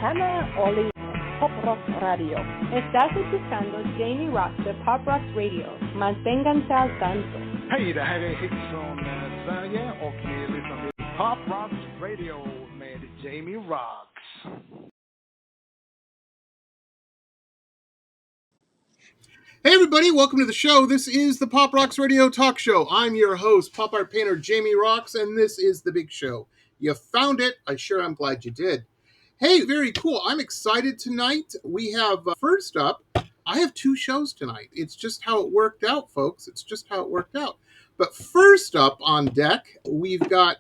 Hannah Oli, Pop Rock Radio. Estás escuchando Jamie Roxx de Pop Rock Radio. Manténganse al tanto. Hej, det här är Hits från Sverige och ni lyssnar till Pop Rock Radio med Jamie Roxx. Hey everybody, welcome to the show. This is the Pop Roxx Radio Talk Show. I'm your host, pop art painter Jamie Roxx, and this is the big show. You found it. I sure am glad you did. Hey, very cool. I'm excited tonight. We have, first up, I have two shows tonight. It's just how it worked out, folks. It's just how it worked out. But first up on deck, we've got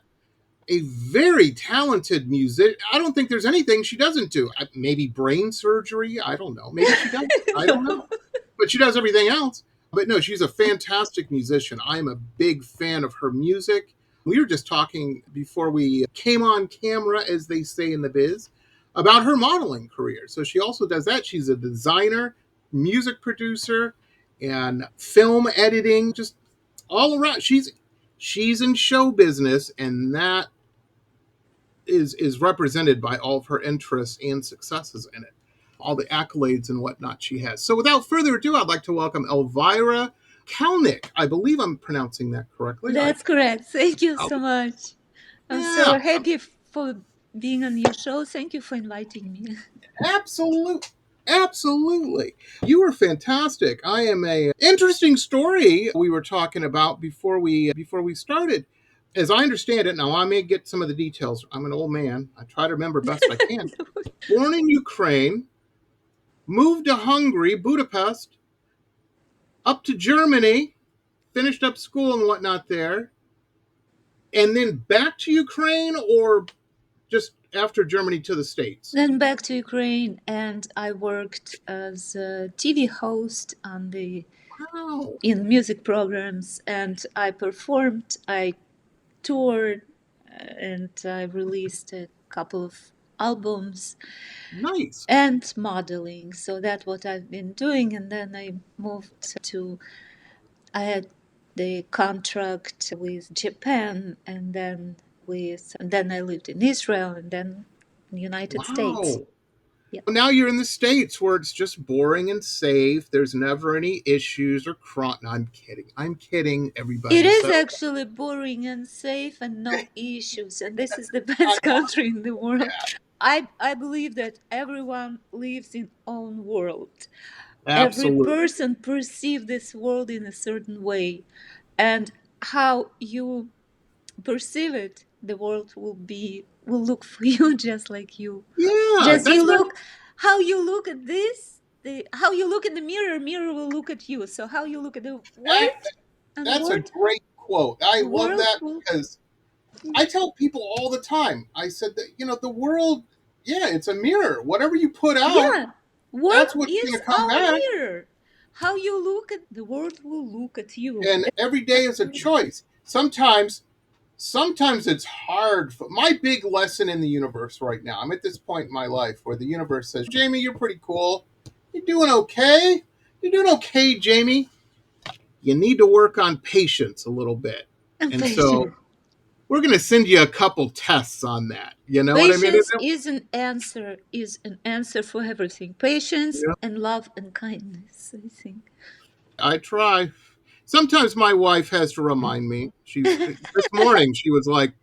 a very talented musician. I don't think there's anything she doesn't do. Maybe brain surgery. I don't know. Maybe she does. I don't know. But she does everything else. But no, she's a fantastic musician. I'm a big fan of her music. We were just talking before we came on camera, as they say in the biz, about her modeling career. So she also does that. She's a designer, music producer, and film editing, just all around. She's in show business, and that is represented by all of her interests and successes in it. All the accolades and whatnot she has. So without further ado, I'd like to welcome Elvira Kalnik. I believe I'm pronouncing that correctly. That's correct. Thank you so much. I'm so happy for being on your show. Thank you for inviting me. Absolutely. You were fantastic. I am a interesting story we were talking about before we started. As I understand it, now I may get some of the details. I'm an old man. I try to remember best I can. Born in Ukraine, moved to Hungary, Budapest, up to Germany, finished up school and whatnot there, and then back to Ukraine, or just after Germany to the States? Then back to Ukraine, and I worked as a TV host on in music programs, and I performed, I toured, and I released a couple of albums. Nice. And modeling. So that's what I've been doing. And then I had the contract with Japan, and then I lived in Israel, and then the United States. Yeah. Well, now you're in the States where it's just boring and safe. There's never any issues or no, I'm kidding, everybody. It is actually boring and safe and no issues. And this is the best country in the world. I believe that everyone lives in own world. Absolutely. Every person perceives this world in a certain way. And how you perceive it, the world will look for you just like you. Yeah. How you look at this, how you look in the mirror will look at you. So how you look at the world. That's a great quote. I love that because I tell people all the time, I said that, the world, it's a mirror. Whatever you put out, that's what's going to come back. Mirror. How you look at the world will look at you. And every day is a choice. Sometimes it's hard. My big lesson in the universe right now, I'm at this point in my life where the universe says, Jamie, you're pretty cool. You're doing okay. You're doing okay, Jamie. You need to work on patience a little bit. And so we're going to send you a couple tests on that. You know what I mean? Patience is an answer for everything. Patience and love and kindness, I think. I try. Sometimes my wife has to remind me. This morning, she was like,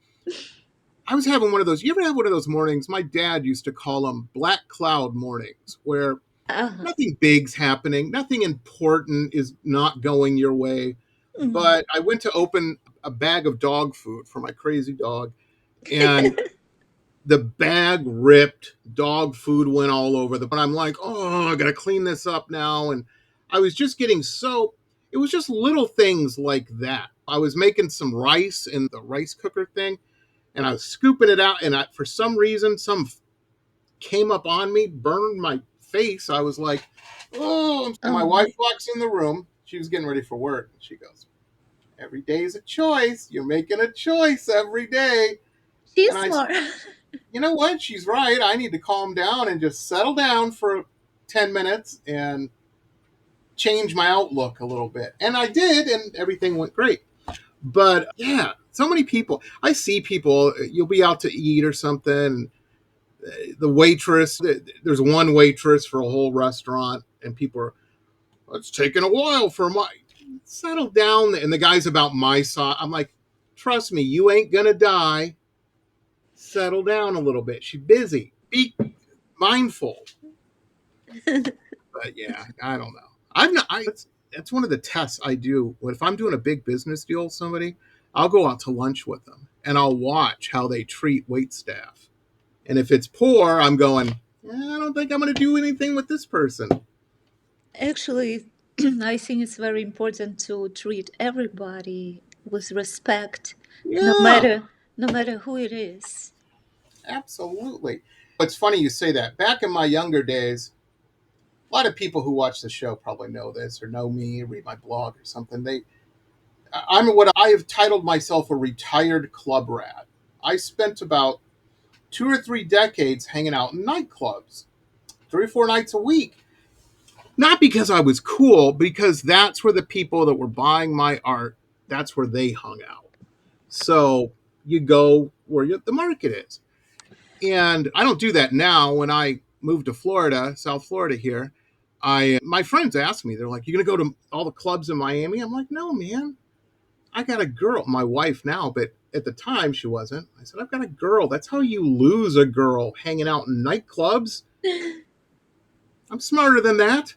I was having one of those. You ever have one of those mornings? My dad used to call them black cloud mornings, where nothing big's happening. Nothing important is not going your way. Mm-hmm. But I went to open a bag of dog food for my crazy dog, and the bag ripped. Dog food went all over but I'm like, I got to clean this up now. And I was just getting it was just little things like that. I was making some rice in the rice cooker thing, and I was scooping it out, and for some reason, some came up on me, burned my face. I was like, And my wife walks in the room. She was getting ready for work, and she goes, every day is a choice. You're making a choice every day. She's smart. You know what? She's right. I need to calm down and just settle down for 10 minutes and change my outlook a little bit. And I did, and everything went great. But so many people, I see people, you'll be out to eat or something, The waitress, there's one waitress for a whole restaurant, and people are, it's taking a while for my, settle down. And the guy's about my size. I'm like, trust me, you ain't gonna die. Settle down a little bit. She's busy. Be mindful. But yeah, I don't know. I've not. That's one of the tests I do. If I'm doing a big business deal with somebody, I'll go out to lunch with them and I'll watch how they treat wait staff. And if it's poor, I'm going, I don't think I'm going to do anything with this person. Actually, I think it's very important to treat everybody with respect, no Yeah, matter no matter who it is. absolutely. It's funny you say that. Back in my younger days, a lot of people who watch the show probably know this or know me, or read my blog or something. I'm what I have titled myself a retired club rat. I spent about 2 or 3 decades hanging out in nightclubs, 3 or 4 nights a week. Not because I was cool, because that's where the people that were buying my art, that's where they hung out. So you go where the market is. And I don't do that now. When I moved to Florida, South Florida here, my friends ask me, they're like, you going to go to all the clubs in Miami? I'm like, no, man. I got a girl, my wife now, but at the time she wasn't. I said, I've got a girl. That's how you lose a girl, hanging out in nightclubs. I'm smarter than that.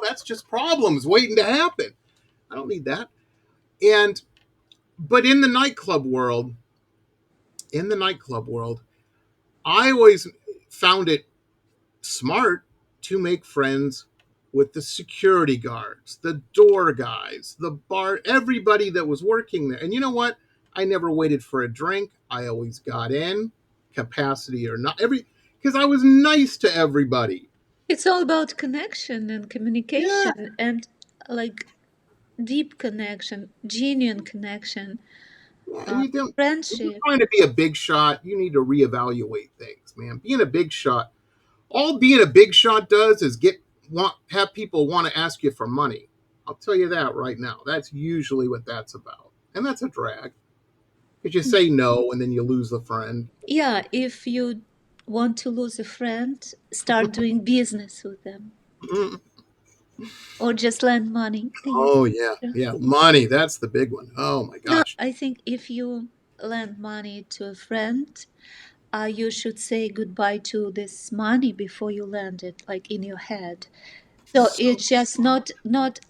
That's just problems waiting to happen. I don't need that. And but in the nightclub world, I always found it smart to make friends with the security guards, the door guys, the bar, everybody that was working there. And you know what? I never waited for a drink. I always got in, capacity or not, because I was nice to everybody. It's all about connection and Yeah. communication and like deep connection, genuine connection, Yeah, and you don't. If you're friendship. trying to be a big shot, you need to reevaluate things, man. Being a big shot, all being a big shot does is have people want to ask you for money. I'll tell you that right now. That's usually what that's about, and that's a drag because you say no and then you lose the friend. Yeah, if you want to lose a friend, start doing business with them Mm. or just lend money. Oh yeah, yeah, money. That's the big one. Oh my No, gosh. I think if you lend money to a friend, you should say goodbye to this money before you lend it, like in your head. So So it's just not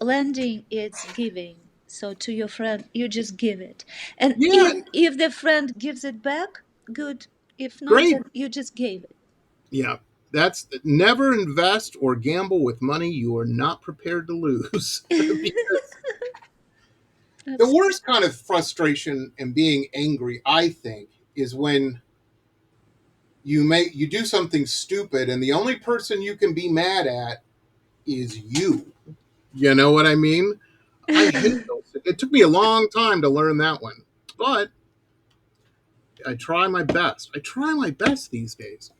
lending, it's giving. So to your friend, you just give it. And yeah, if the friend gives it back, good. If not, great. then you just gave it. Yeah, that's never invest or gamble with money you are not prepared to lose. The That's worst kind of frustration and being angry, I think, is when you do something stupid and the only person you can be mad at is you. You know what I mean? I hate those. It took me a long time to learn that one, but I try my best. I try my best these days.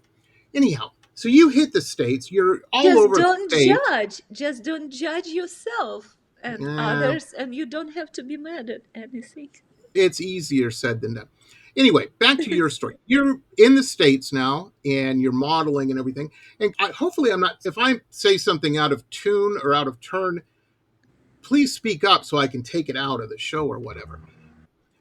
Anyhow, so you hit the states. You're all just over the don't states. judge. Just don't judge yourself and Yeah, others, and you don't have to be mad at anything. it's easier said than done. Anyway, back to your story. You're in the states now, and you're modeling and everything. And hopefully, I'm not. If I say something out of tune or out of turn, please speak up so I can take it out of the show or whatever.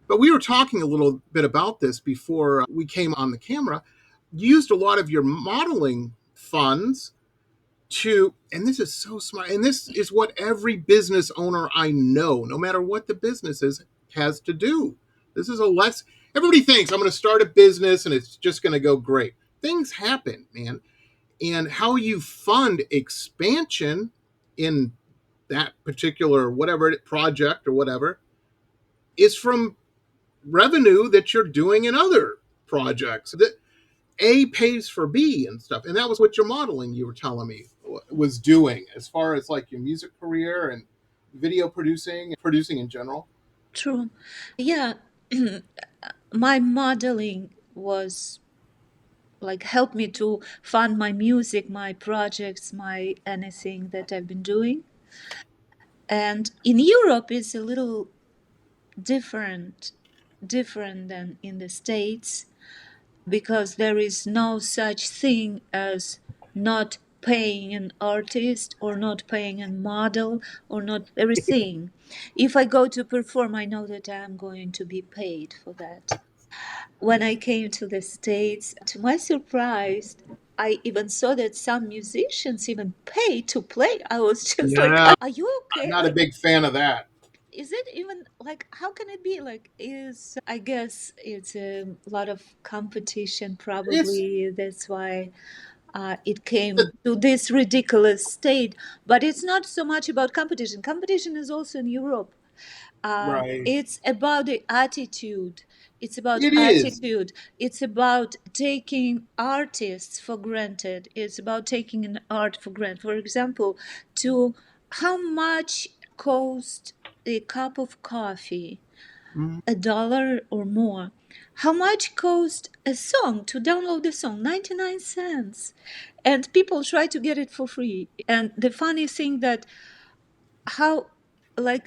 But we were talking a little bit about this before we came on the camera. You used a lot of your modeling funds to, and this is so smart, and this is what every business owner I know, no matter what the business is, has to do. This is a less, everybody thinks I'm going to start a business and it's just going to go great. Things happen, man. And how you fund expansion in that particular whatever project or whatever is from revenue that you're doing in other projects that A pays for B and stuff. And that was what your modeling, you were telling me, was doing as far as like your music career and video producing in general. True. Yeah, my modeling was like helped me to fund my music, my projects, my anything that I've been doing. And in Europe, it's a little different, different than in the States. because there is no such thing as not paying an artist or not paying a model or not everything. If I go to perform, I know that I'm going to be paid for that. When I came to the States, to my surprise, I even saw that some musicians even pay to play. I was just like, Yeah, are you I'm okay? not a Like, big fan of that. is it even like, how can it be like, is I guess it's a lot of competition, It's, probably that's why it came to this ridiculous state. But it's not so much about competition. Competition is also in Europe. right. It's about the attitude. It's about It is. attitude. It's about taking artists for granted. It's about taking an art for granted. For example, to how much cost a cup of coffee? Mhm. $1 or more. How much cost a song to download the song? 99 cents. And people try to get it for free. And the funny thing that how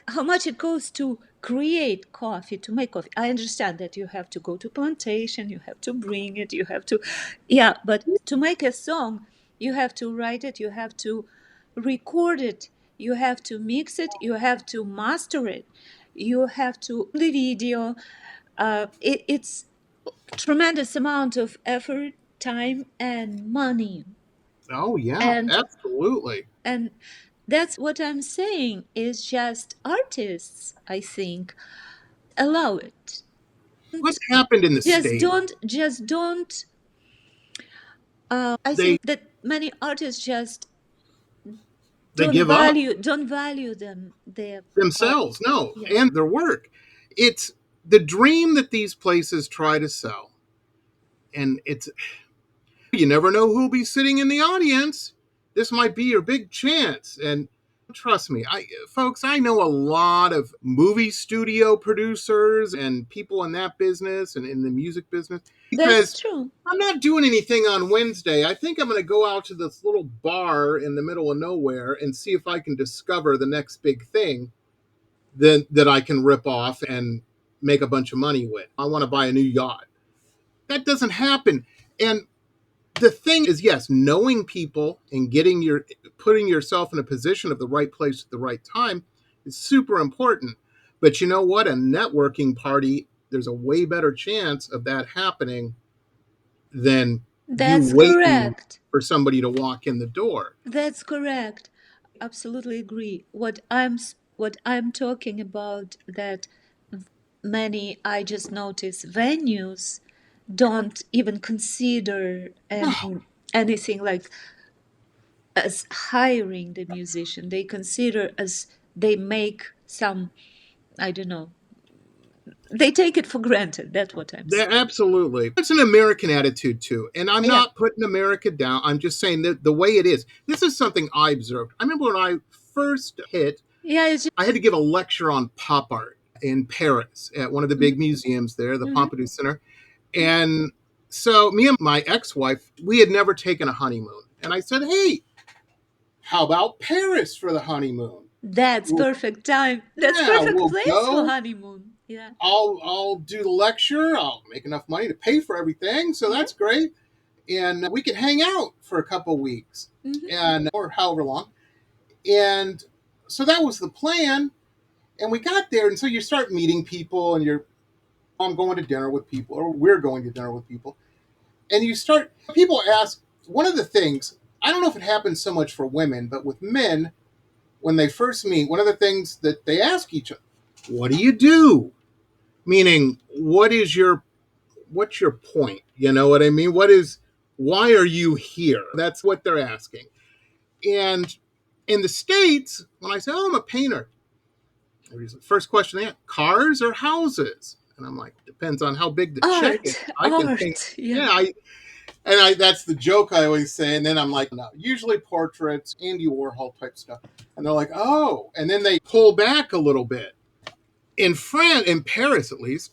how much it costs to create coffee, to make coffee. I understand that you have to go to plantation, you have to bring it, you have to, yeah, but to make a song, you have to write it, you have to record it, you have to mix it, you have to master it, you have to the video. It's tremendous amount of effort, time, and money. Oh, yeah, and absolutely. and that's what I'm saying, is just artists, I think, allow it. What's happened in the just state? don't just don't I They think that many artists just they give up don't value them their art. themselves. No, Yeah, and their work. It's the dream that these places try to sell, and it's you never know who'll be sitting in the audience. This might be your big chance, and trust me, I know a lot of movie studio producers and people in that business and in the music business that's because true. I'm not doing anything on Wednesday. I think I'm going to go out to this little bar in the middle of nowhere and see if I can discover the next big thing that I can rip off and make a bunch of money with. I want to buy a new yacht. That doesn't happen. And the thing is, yes, knowing people and putting yourself in a position of the right place at the right time is super important. But you know what? A networking party, there's a way better chance of that happening than you That's waiting correct. for somebody to walk in the door. That's correct. Absolutely agree. What I'm talking about, that many, I just notice, venues don't even consider anything like as hiring the musician. They consider as they make some, I don't know, they take it for granted. That's what I'm saying. Absolutely. It's an American attitude too. And I'm Yeah. not putting America down. I'm just saying that the way it is. This is something I observed. I remember when I first hit, Yeah, it's just, I had to give a lecture on pop art in Paris at one of the big museums there, the mhm. Pompidou Center. And so me and my ex-wife, we had never taken a honeymoon. And I said, "Hey, how about Paris for the honeymoon? That's We'll, perfect time. That's yeah, perfect we'll place for go. honeymoon. Yeah. I'll do the lecture. I'll make enough money to pay for everything. So Hmm. that's great. And we could hang out for a couple of weeks Hmm. and or however long." And so that was the plan. And we got there, and so you start meeting people, and I'm going to dinner with people, or we're going to dinner with people, and people ask one of the things. I don't know if it happens so much for women, but with men, when they first meet, one of the things that they ask each other, "What do you do?" Meaning, what's your point? You know what I mean? Why are you here? That's what they're asking. And in the States, when I say, "Oh, I'm a painter," first question they ask, cars or houses? And I'm like, depends on how big the check is. Art, I can paint. art. Yeah. Yeah, that's the joke I always say. And then I'm like, no, usually portraits, Andy Warhol type stuff. And they're like, oh. And then they pull back a little bit. In France, in Paris at least,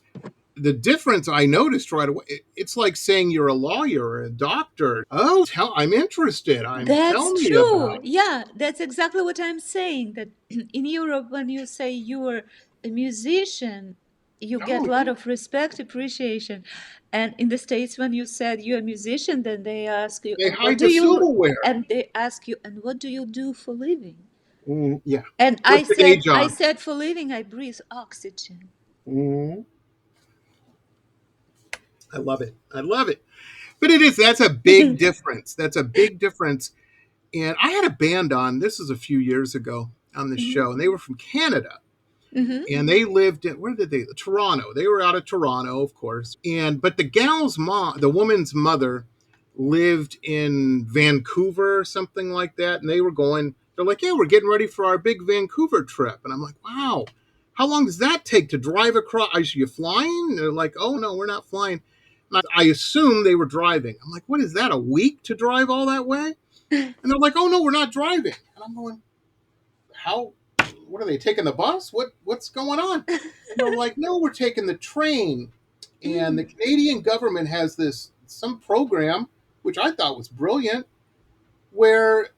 the difference I noticed right away, it's like saying you're a lawyer or a doctor. Oh, I'm interested. Tell That's me about true. it. Yeah, that's exactly what I'm saying. That in Europe, when you say you're a musician, You get a lot of respect, appreciation. And in the States, when you said you're a musician, then they ask you, They and what hide do the you, silverware. and they ask you, and what do you do for living? Yeah. And What's the day job? I said, for living, I breathe oxygen. Mm. I love it. I love it. But that's a big difference. That's a big difference. And I had a band on, this is a few years ago on the show, and they were from Canada. And they lived in, where did they? Toronto. They were out of Toronto, of course. But the gal's mom, the woman's mother, lived in Vancouver or something like that. And they're like, yeah, we're getting ready for our big Vancouver trip. And I'm like, wow, how long does that take to drive across? Are you flying? And they're like, oh, no, we're not flying. And I assume they were driving. I'm like, what is that, a week to drive all that way? And they're like, oh, no, we're not driving. And I'm going, how? What are they taking the bus? What's going on? And they're like, no, we're taking the train. And the Canadian government has some program, which I thought was brilliant, where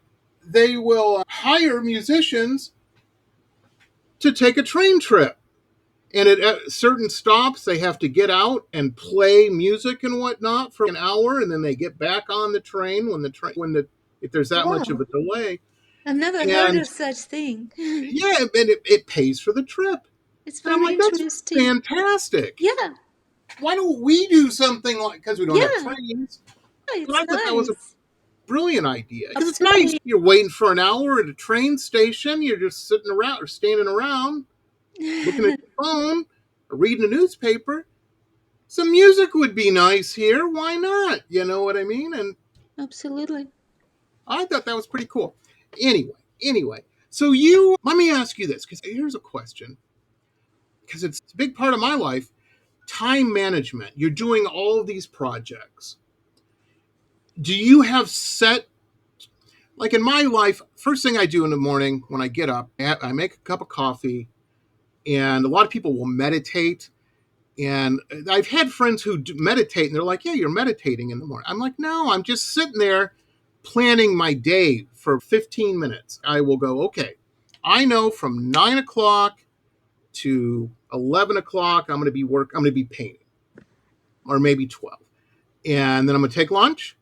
they will hire musicians to take a train trip. And at certain stops, they have to get out and play music and whatnot for an hour, and then they get back on the train if there's that much of a delay. I've never heard And of such thing. yeah, and it pays for the trip. It's And I'm very like, that's interesting. fantastic. Yeah. Why don't we do something like, because we don't have trains? It's But I thought that was a nice. brilliant idea. Because it's nice. You're waiting for an hour at a train station. You're just sitting around or standing around, looking at your phone or reading a newspaper. Some music would be nice here. Why not? You know what I mean? And Absolutely. I thought that was pretty cool. Anyway. So let me ask you this, because here's a question. Because it's a big part of my life. Time management. You're doing all of these projects. Do you have like in my life, first thing I do in the morning when I get up, I make a cup of coffee, and a lot of people will meditate. And I've had friends who meditate, and they're like, yeah, you're meditating in the morning. I'm like, no, I'm just sitting there planning my day for 15 minutes. I will go, okay, I know from 9 o'clock to 11 o'clock, I'm going to be painting, or maybe 12. And then I'm going to take lunch.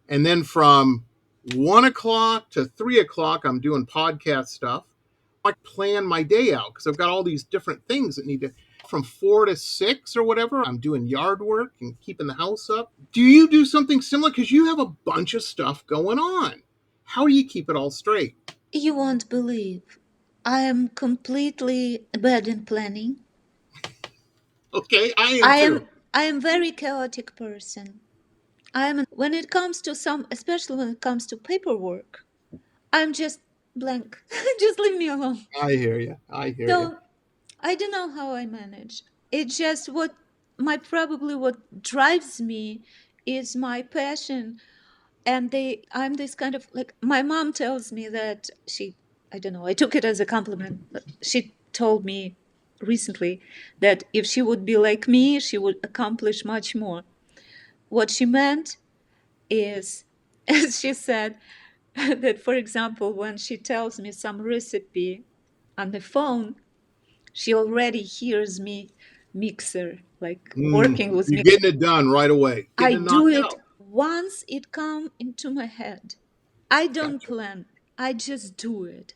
And then from 1 o'clock to 3 o'clock, I'm doing podcast stuff. I plan my day out because I've got all these different things that need to, from 4 to 6 or whatever, I'm doing yard work and keeping the house up. Do you do something similar? Because you have a bunch of stuff going on. How do you keep it all straight? You won't believe. I am completely bad in planning. Okay, I am too. I am very chaotic person. When it comes to especially when it comes to paperwork, I'm just blank. Just leave me alone. I hear you. So I don't know how I manage. It's just probably what drives me is my passion. And I'm this kind of, like, my mom tells me that I don't know, I took it as a compliment, but she told me recently that if she would be like me, she would accomplish much more. What she meant is, as she said, that, for example, when she tells me some recipe on the phone, she already hears me mixer, like working with You're me. getting it done right away. I Getting it do knocked it out. once it come into my head. I don't Gotcha. plan. I just do it.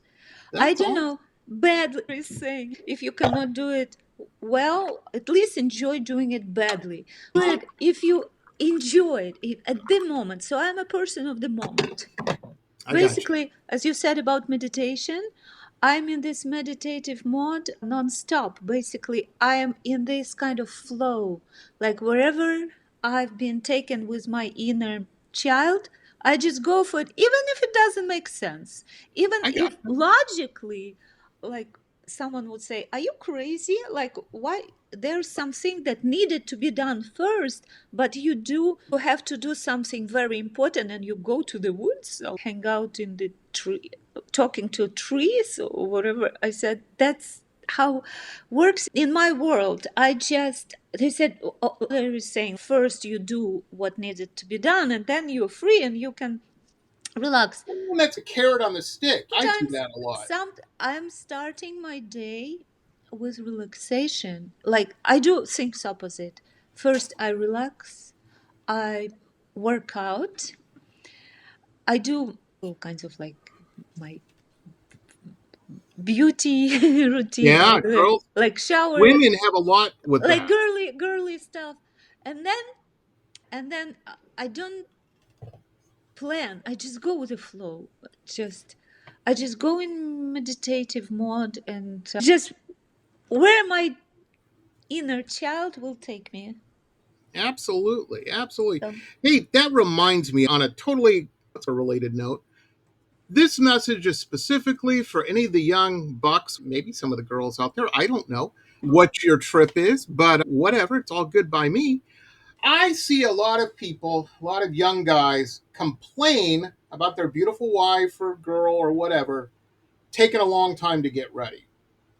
I That's don't all. know. Badly is saying, if you cannot do it well, at least enjoy doing it badly. But if you enjoy it at the moment, so I'm a person of the moment. I got you. Basically, as you said about meditation, I'm in this meditative mode non-stop. Basically, I am in this kind of flow. Like wherever I've been taken with my inner child, I just go for it, even if it doesn't make sense. Even I got if you. logically, like, someone would say, are you crazy? Like, why? There's something that needed to be done first, but you have to do something very important, and you go to the woods or hang out in the tree, talking to trees or whatever. I said, that's how works in my world. They said, they're saying, first you do what needed to be done, and then you're free and you can relax. Well, that's a carrot on the stick. I do Sometimes that a lot. I'm starting my day with relaxation. Like I do things opposite. First, I relax. I work out. I do all kinds of like my beauty routine, Yeah, girls, like shower, women have a lot with like that. girly stuff, and then I don't plan. I just go with the flow. Just I just go in meditative mode and just where my inner child will take me. Absolutely, absolutely. So Hey, that reminds me on a totally related note. This message is specifically for any of the young bucks, maybe some of the girls out there. I don't know what your trip is, but whatever, it's all good by me. I see a lot of people, a lot of young guys complain about their beautiful wife or girl or whatever taking a long time to get ready.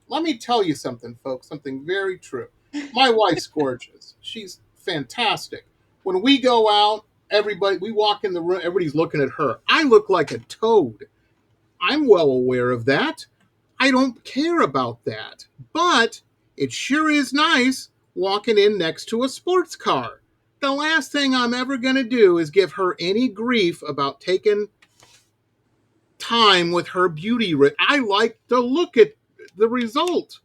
Let me tell you something, folks, something very true. My wife's gorgeous. She's fantastic. When we go out, we walk in the room, everybody's looking at her. I look like a toad. I'm well aware of that. I don't care about that. But it sure is nice walking in next to a sports car. The last thing I'm ever going to do is give her any grief about taking time with her beauty. I like to look at the result.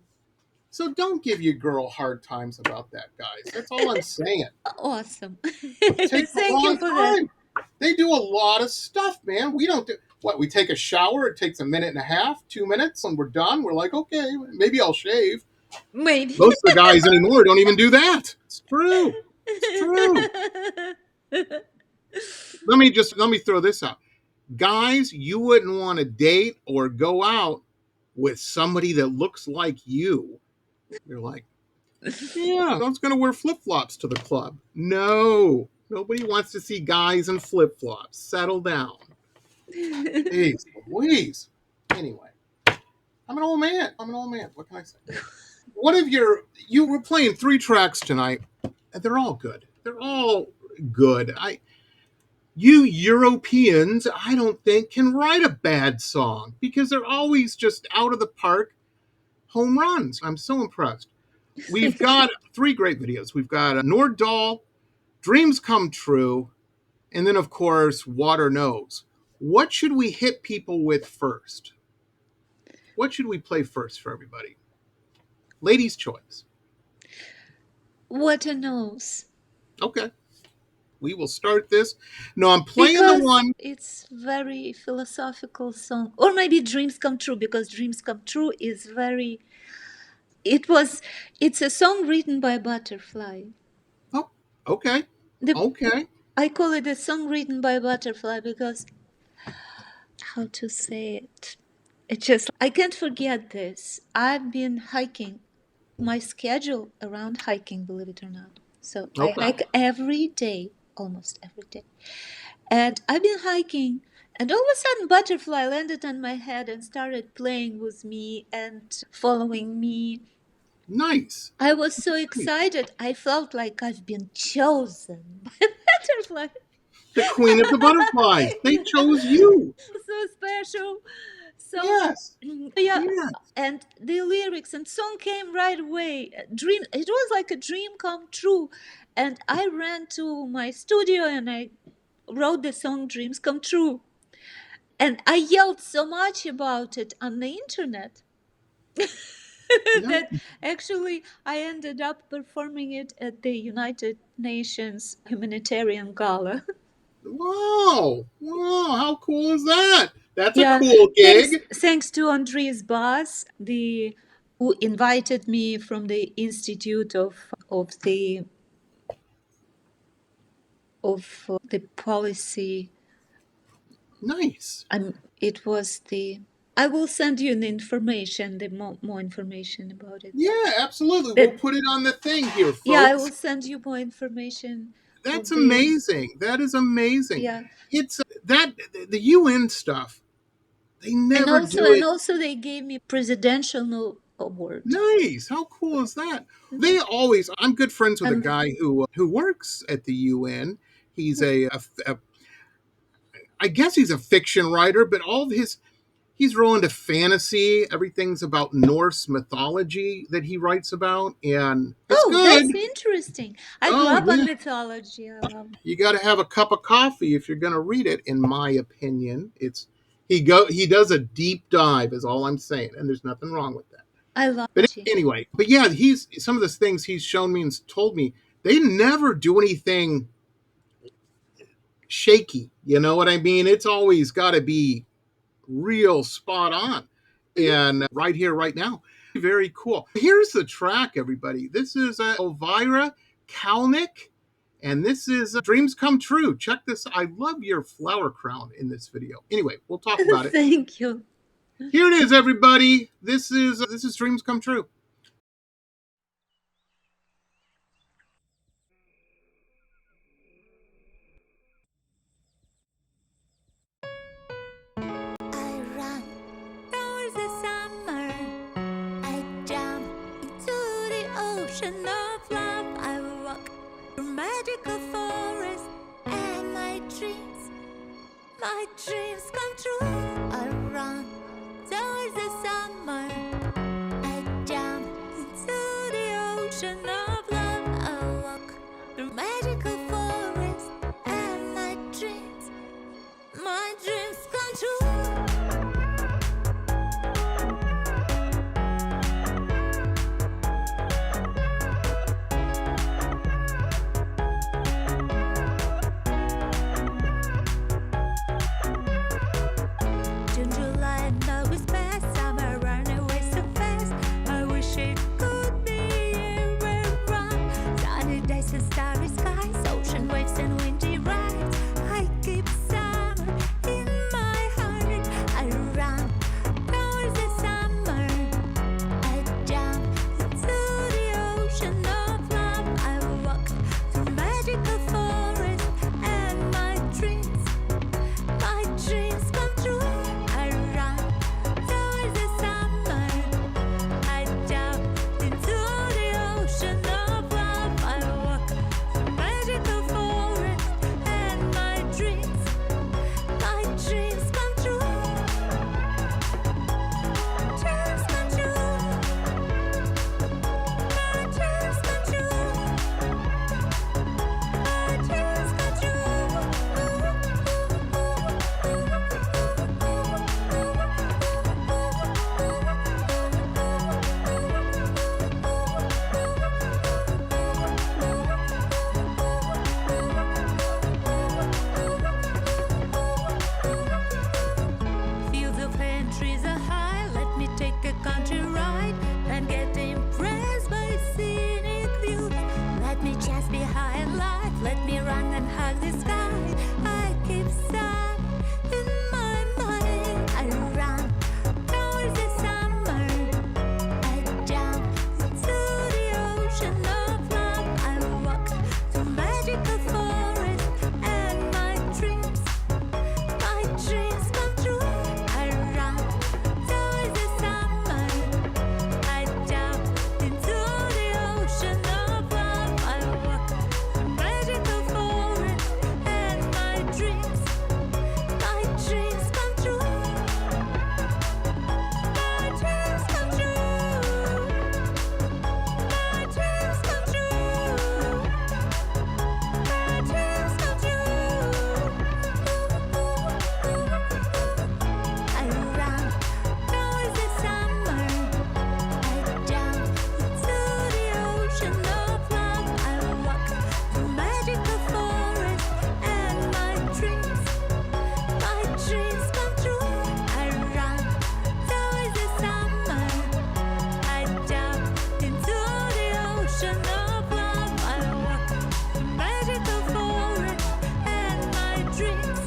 So don't give your girl hard times about that, guys. That's all I'm saying. awesome. It takes a Thank you long for that. time. They do a lot of stuff, man. We don't do what we take a shower, it takes a minute and a half, 2 minutes, and we're done. We're like, okay, maybe I'll shave. Maybe. Most of the guys anymore don't even do that. It's true. It's true. Let me throw this out. Guys, you wouldn't want to date or go out with somebody that looks like you. You're like, yeah, I was going to wear flip flops to the club. No, nobody wants to see guys in flip flops. Settle down. Jeez Louise. Anyway, I'm an old man. I'm an old man. What can I say? What if you were playing 3 tracks tonight, and they're all good. They're all good. You Europeans, I don't think, can write a bad song because they're always just out of the park home runs. I'm so impressed. We've got 3 great videos. We've got Nordal, Dreams Come True, and then, of course, Water Knows. What should we hit people with first? What should we play first for everybody? Ladies' choice. Water knows. Okay. We will start this. No, I'm playing the Because one. it's very philosophical song. Or maybe Dreams Come True, because Dreams Come True is very it's a song written by a butterfly. Oh, okay. The Okay. I call it a song written by a butterfly because how to say it? It's just I can't forget this. I've been hiking my schedule around hiking, believe it or not. So I Okay. hike every day, almost every day. And I've been hiking, and all of a sudden, butterfly landed on my head and started playing with me and following me. Nice. I was so excited. I felt like I've been chosen by a butterfly. The queen of the butterflies. They Yeah, chose you. so special. So Yes. yeah, Yes. and the lyrics and song came right away. Dream. It was like a dream come true, and I ran to my studio and I wrote the song "Dreams Come True." And I yelled so much about it on the internet No. that actually I ended up performing it at the United Nations Humanitarian Gala. Wow. Wow. How cool is that? That's a Yeah, cool thanks gig. thanks to Andres Bass, the who invited me from the Institute of the policy. Nice. It was the. I will send you the information, the more information about it. Yeah, absolutely. We'll That put it on the thing here, Yeah, I folks. will send you more information That's of the. amazing. That is amazing. Yeah, It's that the UN stuff. They and never also do and it. also they gave me presidential award. Nice. How cool is that? They always. I'm good friends with a And guy who works at the UN. He's I guess he's a fiction writer, but all of his he's real into fantasy. Everything's about Norse mythology that he writes about, and it's good. That's interesting. I grew up on mythology. I love it. You got to have a cup of coffee if you're going to read it. In my opinion, he does a deep dive, is all I'm saying, and there's nothing wrong with that. I love but it. Anyway, but yeah, he's some of the things he's shown me and told me, they never do anything shaky. You know what I mean? It's always got to be real spot on. And right here, right now, very cool. Here's the track, everybody. This is Elvira Kalnik, and this is Dreams Come True. Check this. I love your flower crown in this video. Anyway, we'll talk about it. Thank you. Here it is, everybody. This is Dreams Come True. I run towards the summer. I jump into the ocean of love. I walk through magical forests, and my dreams come true. I run towards the summer. I jump into the ocean of love. I walk through magical forests, and my dreams come true. June, July, and August pass. Summer run away so fast. I wish it could be year round. Sunny days and starry skies, ocean waves and windy rides. I keep summer in my heart. I run towards the summer. I jump into the ocean of love. I walk through magical forests, and my dreams come true. I run towards the summer. I jump into the ocean of love. I walk through magical forests, and my dreams come true. Dreams come true. My dreams come true. My dreams come true. Fields of hay and trees are high. Let me take a country ride and get impressed by scenic views. Let me just be high in life. Let me run and hug the sky. I keep sun in my mind. I run towards the summer. I jump into the ocean of love. I walk through magical forests, and my dreams come true. I run towards the summer. I jump into the ocean of love. I walk through magical forests, and my dreams come true. My dreams come true. My dreams come true. My dreams come true. I run towards the summer. I jump into the ocean of love. I walk through magical forests, and my dreams come true. I run towards the summer. I jump into the ocean of love. I walk through magical forests, and my dreams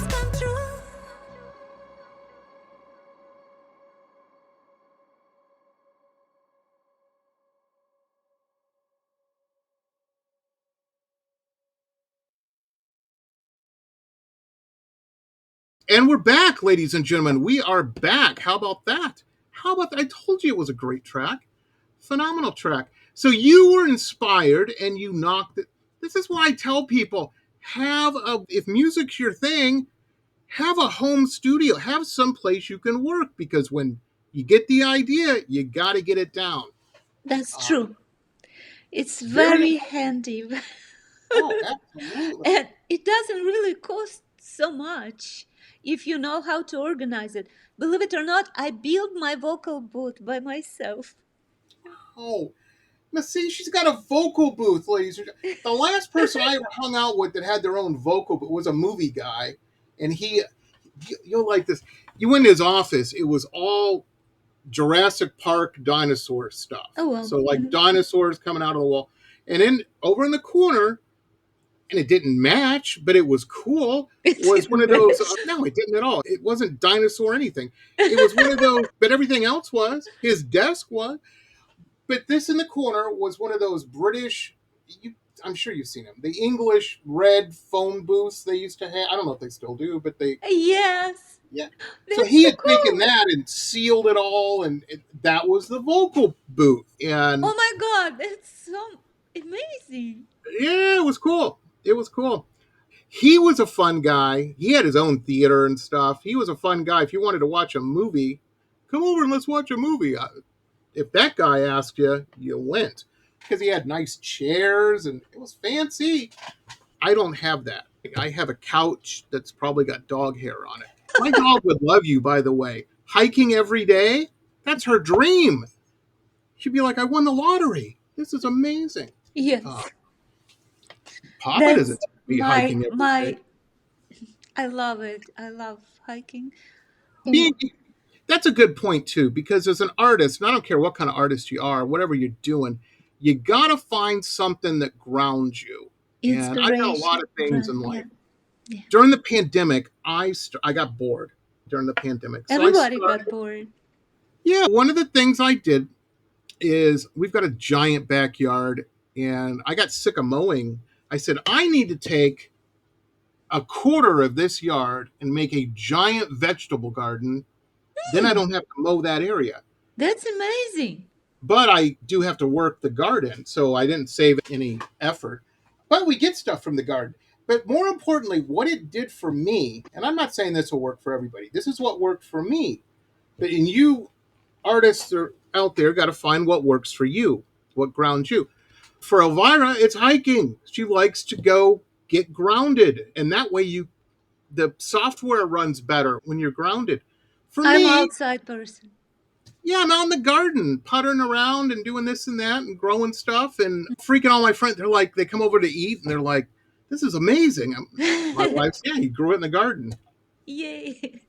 come true. And we're back, ladies and gentlemen. We are back. How about that? I told you it was a great track. Phenomenal track. So you were inspired and you knocked it. This is what I tell people. If music's your thing, have a home studio, have some place you can work, because when you get the idea, you got to get it down. That's Uh, true. It's very, very handy. oh, absolutely. And it doesn't really cost so much if you know how to organize it. Believe it or not, I built my vocal booth by myself. Oh, now see, she's got a vocal booth, ladies. The last person I ever hung out with that had their own vocal booth was a movie guy, and you'll like this. You went in his office, it was all Jurassic Park dinosaur stuff. Oh well. So like dinosaurs coming out of the wall. And then over in the corner, and it didn't match, but it was cool, It was one didn't of those, match. no, it didn't at all. It wasn't dinosaur anything. It was one of those, but everything else was. His desk was. But this in the corner was one of those British, I'm sure you've seen them, the English red phone booths they used to have. I don't know if they still do, but they, Yes. yeah. So That's he so had taken cool. that and sealed it all, and that was the vocal booth. And Oh my god, that's so amazing. yeah, it was cool. It was cool. He was a fun guy. He had his own theater and stuff. He was a fun guy. If you wanted to watch a movie, come over and let's watch a movie. If that guy asked you, you went, because he had nice chairs and it was fancy. I don't have that. I have a couch that's probably got dog hair on it. My dog would love you, by the way. Hiking every day, that's her dream. She'd be like, I won the lottery. This is amazing. Uh, Yes. Papa That's doesn't be my hiking every day. my I love it. I love hiking. Being, that's a good point, too, because as an artist, and I don't care what kind of artist you are, whatever you're doing, you got to find something that grounds you. And I've done a lot Inspiration. of things in Yeah. life. Yeah. During the pandemic, I got bored during the pandemic. So I Everybody got started, bored. yeah, one of the things I did is we've got a giant backyard, and I got sick of mowing. I said, I need to take a quarter of this yard and make a giant vegetable garden. Then I Hmm, don't have to mow that area. that's amazing. But I do have to work the garden, so I didn't save any effort. But we get stuff from the garden. But more importantly, what it did for me, and I'm not saying this will work for everybody, this is what worked for me. But in you artists are out there, got to find what works for you, what grounds you. For Elvira, it's hiking. She likes to go get grounded, and that way the software runs better when you're grounded. For I'm me, outside person. yeah, I'm out in the garden, puttering around and doing this and that and growing stuff and freaking all my friends. They're like, they come over to eat and they're like, this is amazing. My wife's, yeah, he grew it in the garden. Yay.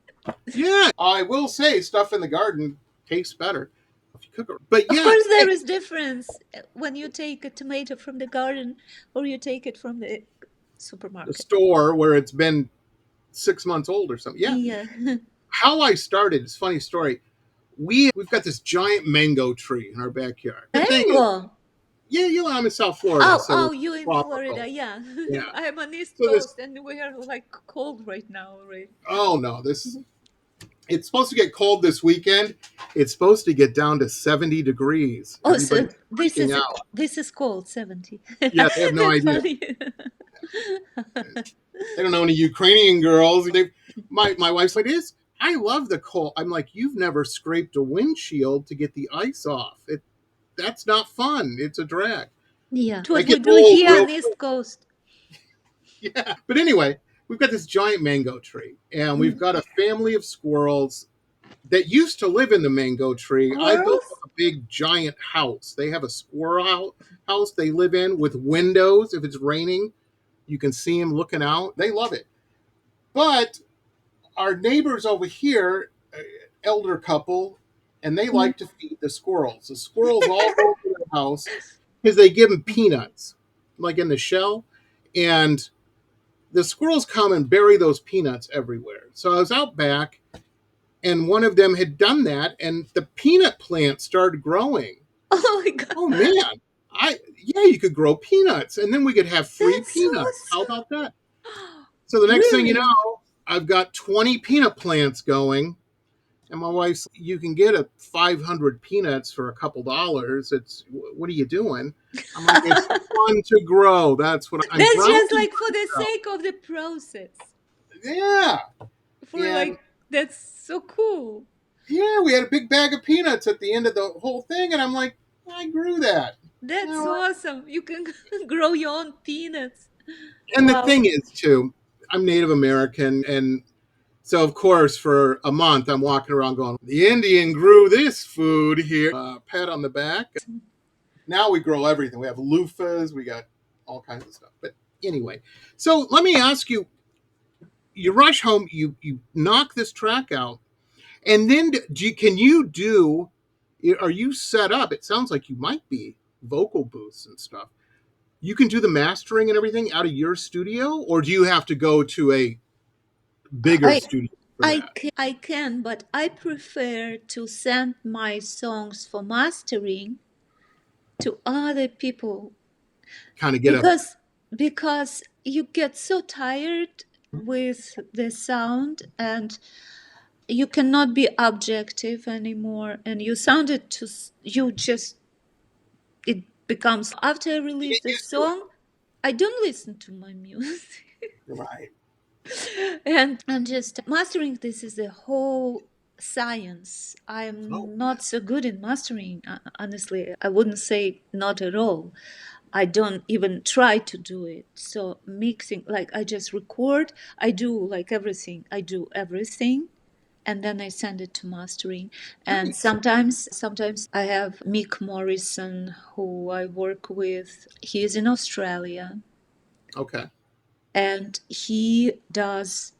Yeah, I will say stuff in the garden tastes better if you cook it. But Of yeah, course, there is difference when you take a tomato from the garden or you take it from the the supermarket. store where it's been 6 months old or something. Yeah. Yeah. How I started, it's a funny story. We've got this giant mango tree in our backyard. The thing is, Mango. yeah, I'm in South Florida, so Oh, it's you in tropical. Florida? Yeah. Yeah. I'm on East So this, Coast and we are like cold right now already. oh no, it's supposed to get cold this weekend. It's supposed to get down to 70 degrees. Oh, so Everybody's freaking out. this is called 70. Yeah, they have no That's idea. funny. They don't know any Ukrainian girls. My wife's like, "This, I love the cold." I'm like, "You've never scraped a windshield to get the ice off. That's not fun. It's a drag." Yeah. I What we get do old here real on East quick. Coast. Yeah. But anyway, we've got this giant mango tree, and we've got a family of squirrels that used to live in the mango tree. I built Squirrels? a big giant house. They have a squirrel house they live in with windows. If it's raining, you can see them looking out. They love it. But our neighbors over here, elder couple, and they like to feed the squirrels. The squirrels all over their house because they give them peanuts, like in the shell. And the squirrels come and bury those peanuts everywhere. So I was out back, and one of them had done that, and the peanut plant started growing. Oh my god. Oh man, yeah, you could grow peanuts, and then we could have free That's peanuts. How awesome. about that? So the next thing you Really? know, I've got 20 peanut plants going, and my wife's, you can get 500 peanuts for a couple dollars. It's, what are you doing? I'm like, it's fun to grow. That's what I'm That's just grounding like for the myself. sake of the process. Yeah. And that's so cool. yeah, we had a big bag of peanuts at the end of the whole thing, and I'm like, I grew that. That's All right. awesome. You can grow your own peanuts. And the Wow. thing is, too, I'm Native American, and so of course, for a month, I'm walking around going, "The Indian grew this food here." Pat on the back. Now we grow everything. We have loofahs. We got all kinds of stuff. But anyway, so let me ask you: you rush home, you knock this track out, and then can you do? Are you set up? It sounds like you might be vocal booths and stuff. You can do the mastering and everything out of your studio, or do you have to go to a bigger I studio for that? I can, but I prefer to send my songs for mastering to other people Kind of get a because you get so tired with the sound and you cannot be objective anymore, and you sounded to you just it becomes after I you release get the used to it, song, I don't listen to my music. right? And just mastering, this is a whole science. Oh, I'm not so good in mastering, honestly. I wouldn't say not at all. I don't even try to do it. So mixing, like I just record, I do like everything. I do everything and then I send it to mastering. And nice. sometimes I have Mick Morrison, who I work with. He is in Australia Okay, and he does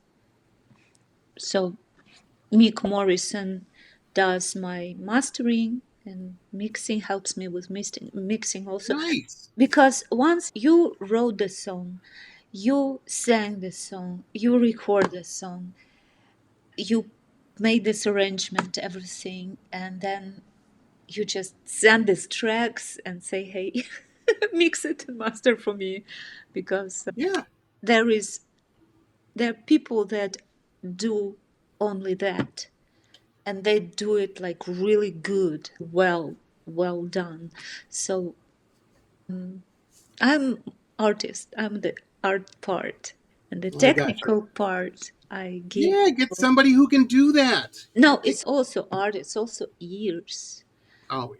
so. Mick Morrison does my mastering and mixing, helps me with mixing also. nice. Because once you wrote the song, you sang the song, you record the song, you made this arrangement, everything, and then you just send these tracks and say, hey, mix it and master for me. Because Yeah, there are people that do only that, and they do it like really good, well done. So I'm artist, I'm the art part, and the I got you. technical part I give. Yeah, get somebody who can do that. No, it's also art, it's also ears. Oh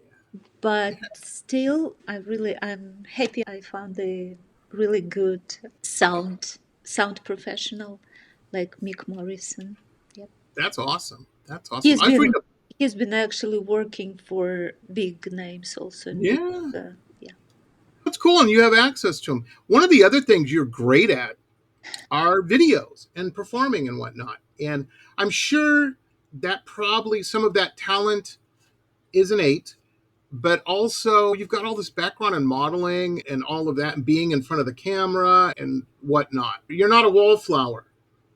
But still, I'm happy I found a really good sound professional like Mick Morrison. Yep. that's awesome. That's awesome. He's I freed been up. he's been actually working for big names also in big Yeah, yeah. that's cool, and you have access to them. One of the other things you're great at are videos and performing and whatnot. And I'm sure that probably some of that talent is innate, but also you've got all this background in modeling and all of that and being in front of the camera and whatnot. You're not a wallflower.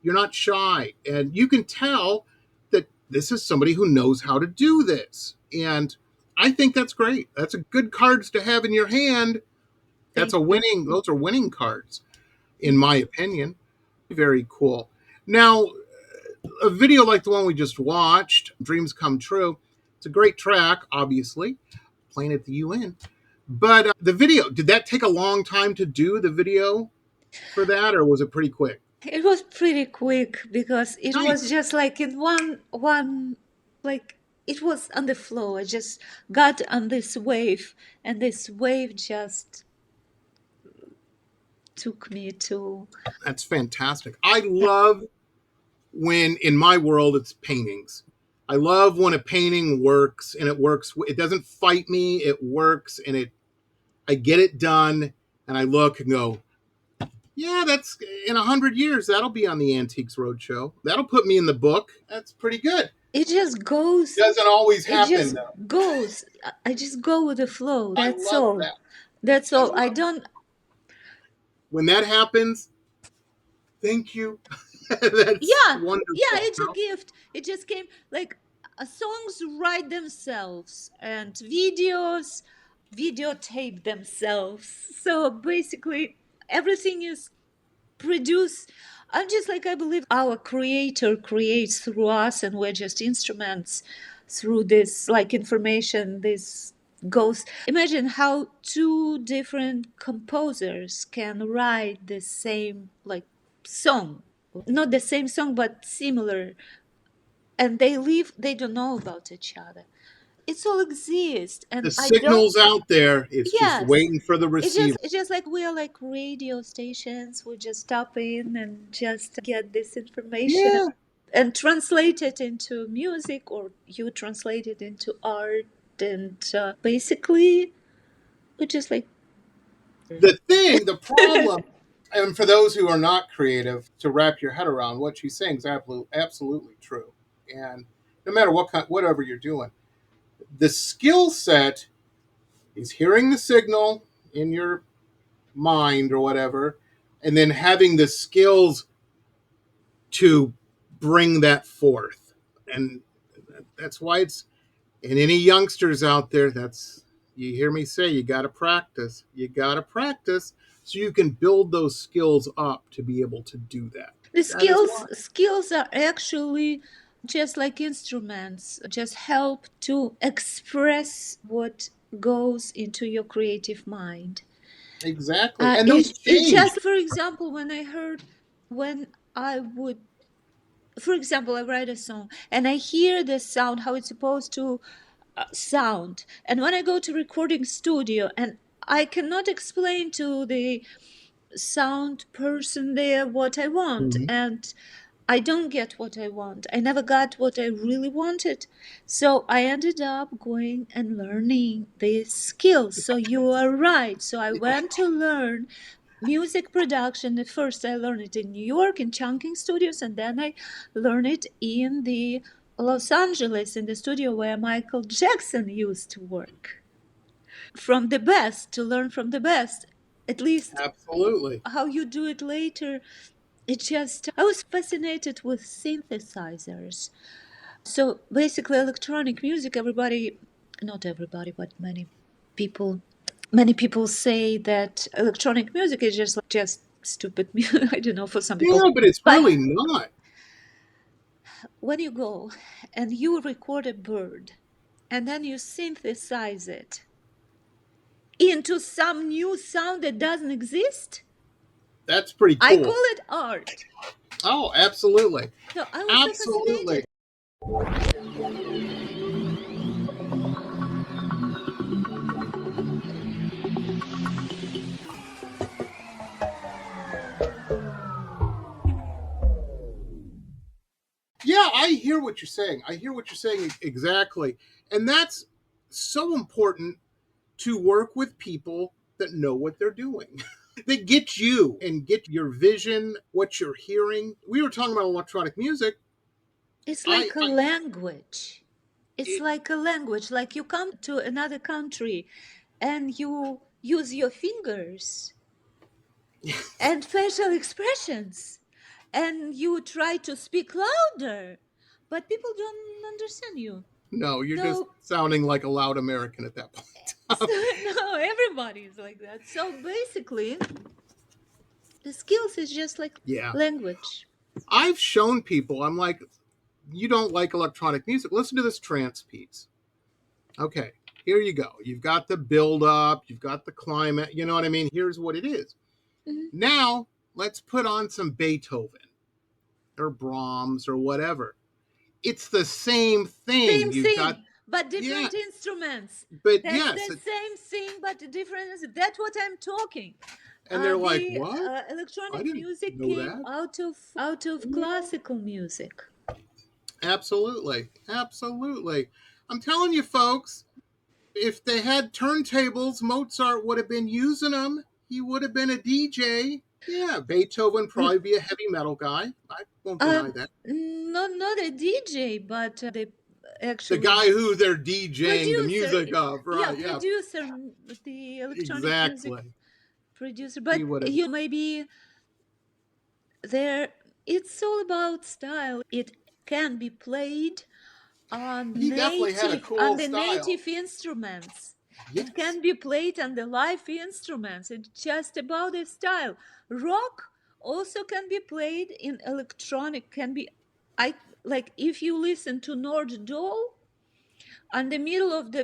You're not shy. And you can tell that this is somebody who knows how to do this. And I think that's great. That's a good cards to have in your hand. That's Thank a you. winning, those are winning cards, in my opinion. Very cool. Now, a video like the one we just watched, Dreams Come True, it's a great track, obviously, playing at the UN. But the video, did that take a long time to do the video for that, or was it pretty quick? It was pretty quick because it was Nice. just like in one like it was on the flow. I just got on this wave and this wave just took me to That's fantastic. I love when, in my world, it's paintings. I love when a painting works and it works. It doesn't fight me. It works and I get it done and I look and go, yeah, that's in 100 years. That'll be on the Antiques Roadshow. That'll put me in the book. That's pretty good. it just goes Doesn't always it happen just though. goes. I just go with the flow. I That's love all. that. That's I all. love I it. don't When that happens, thank you. That's yeah, wonderful. it's a gift. It just came like songs write themselves and videotape themselves. So basically everything is produced. I'm just like, I believe our creator creates through us and we're just instruments through this like information. This goes, imagine how two different composers can write the same like song not the same song but similar, and they don't know about each other. It all exists, and The I don't. signal's out there. It's just Yes, waiting for the receiver. it's just like we are like radio stations. We just stop in and just get this information Yeah. and translate it into music, or you translate it into art, and basically we just like The problem, and for those who are not creative, to wrap your head around what she's saying is absolutely true. And no matter whatever you're doing, the skill set is hearing the signal in your mind or whatever, and then having the skills to bring that forth. And that's why it's, and any youngsters out there, that's, you hear me say, you got to practice. You got to practice so you can build those skills up to be able to do that. the That is why. skills are actually just like instruments, just help to express what goes into your creative mind. Exactly. And those It's change. just, for example, when I would, for example, I write a song and I hear the sound, how it's supposed to sound. And when I go to recording studio and I cannot explain to the sound person there what I want, Mhm. and I don't get what I want. I never got what I really wanted. So I ended up going and learning these skills. So you are right. So I went to learn music production. At first I learned it in New York in Chunking Studios, and then I learned it in the Los Angeles in the studio where Michael Jackson used to work. From the best, to learn from the best. At least Absolutely. how you do it later. It just, I was fascinated with synthesizers. So basically, electronic music, everybody, not everybody, but many people say that electronic music is just stupid music. I don't know, for some people. Yeah, but it's But really not. when you go and you record a bird and then you synthesize it into some new sound that doesn't exist, That's pretty I cool. call it art. Oh, absolutely. So I was so Absolutely. fascinated. Yeah, I hear what you're saying. I hear what you're saying exactly. And that's so important, to work with people that know what they're doing. They get you and get your vision, what you're hearing. We were talking about electronic music. It's I, like a I language. It's it, like a language. Like you come to another country and you use your fingers and facial expressions and you try to speak louder, but people don't understand you. no, you're just So, sounding like a loud American at that so point. no, everybody is like that. So basically, the skills is just like Yeah. language. I've shown people, I'm like, you don't like electronic music, listen to this trance piece. Okay, here you go. You've got the build up, you've got the climate, you know what I mean? Here's what it is. Mhm. Now, let's put on some Beethoven or Brahms or whatever. It's the same thing. Same You've got, thing, but yeah, different instruments. but That's yes, the same thing, but different. That's what I'm talking. and they're like, The what? I electronic didn't music know came that. out of Yeah, classical music. absolutely. Absolutely. I'm telling you, folks, if they had turntables, Mozart would have been using them. He would have been a DJ. Yeah, Beethoven Mm, probably be a heavy metal guy. I won't deny that. not a DJ, but the The actually guy who they're DJing the producer. music of, Yeah, right? Yeah, producer, the electronic music exactly. producer. He But would have. maybe there. It's all about style. It can be played He definitely had a on cool the style. native instruments. It Yes. can be played on the live instruments. It's just about the style. Rock also can be played in electronic. Can be, I like if you listen to Nord Dole, on the middle of